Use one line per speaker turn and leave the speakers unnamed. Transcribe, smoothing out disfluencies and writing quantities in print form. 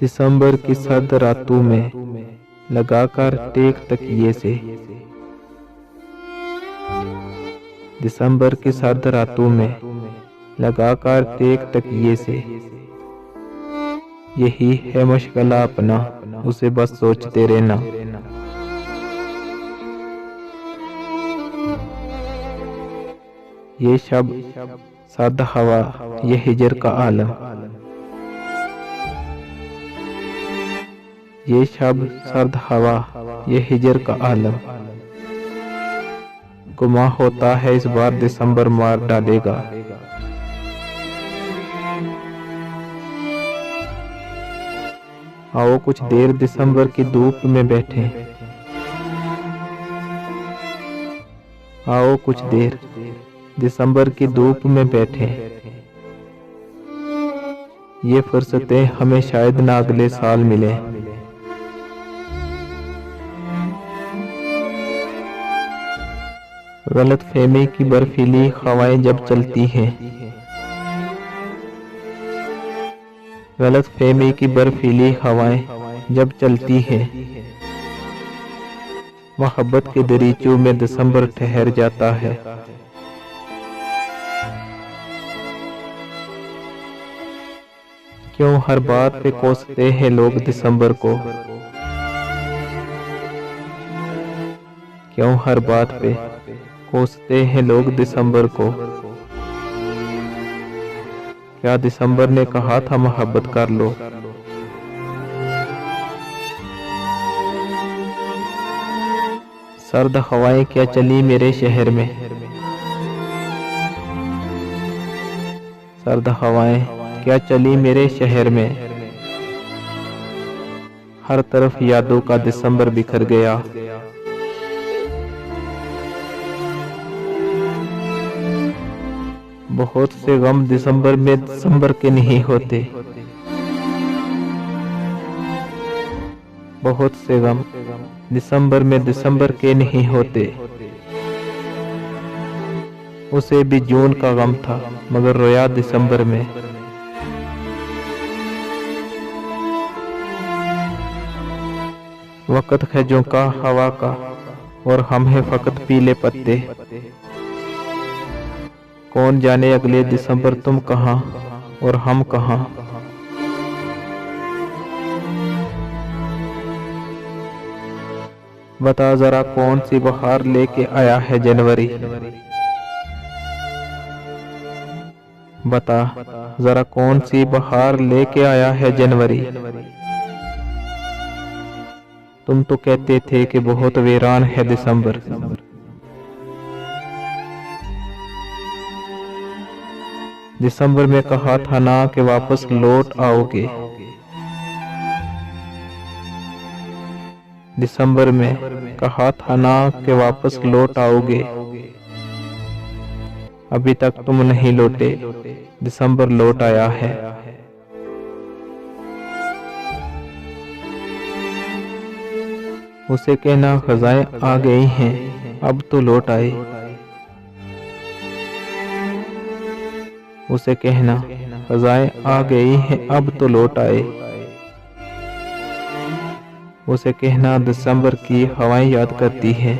दिसंबर की सर्द रातों में लगाकर टेक तकिए से। दिसंबर की सर्द रातों में लगाकर टेक तकिए से, यही है मशगला अपना, उसे बस सोचते रहना। ये शब सर्द हवा, ये हिजर का आलम। ये शब सर्द हवा, ये हिजर का आलम। गुमा होता है इस बार दिसंबर मार डालेगा। आओ कुछ देर दिसंबर की धूप में बैठे। आओ कुछ देर दिसंबर की धूप में बैठे। ये फुर्सतें हमें शायद ना अगले साल मिले। गलत फहमी की बर्फीली हवाएं जब चलती हैं, गलत फहमी की बर्फीली हवाएं जब चलती हैं, मोहब्बत के दरीचों में दिसंबर ठहर जाता है। क्यों हर बात पे कोसते हैं लोग दिसंबर को? क्यों हर बात पे कोसते हैं लोग दिसंबर को? क्या दिसंबर ने कहा था मोहब्बत कर लो? सर्द हवाएं क्या चली मेरे शहर में? सर्द हवाएं क्या चली मेरे शहर में? हर तरफ यादों का दिसंबर बिखर गया। बहुत से गम दिसंबर में दिसंबर के नहीं होते। बहुत से गम दिसंबर में दिसंबर के नहीं होते। उसे भी जून का गम था मगर रोया दिसंबर में। वक्त है झोंका हवा का और हम हैं फकत पीले पत्ते। कौन जाने अगले दिसंबर तुम कहाँ और हम कहाँ। बता जरा कौन सी बहार लेके आया है जनवरी। बता जरा कौन सी बहार लेके आया है जनवरी। तुम तो कहते थे कि बहुत वीरान है दिसंबर। दिसंबर में कहा था ना कि वापस लौट आओगे। दिसंबर में कहा था ना कि वापस लौट आओगे। अभी तक तुम नहीं लौटे, दिसंबर लौट आया है। उसे कहना खजाएं आ गई हैं, अब तो लौट आए। उसे कहना खजाएं आ गई हैं, अब तो लौट आए। उसे कहना दिसंबर की हवाएं याद करती हैं।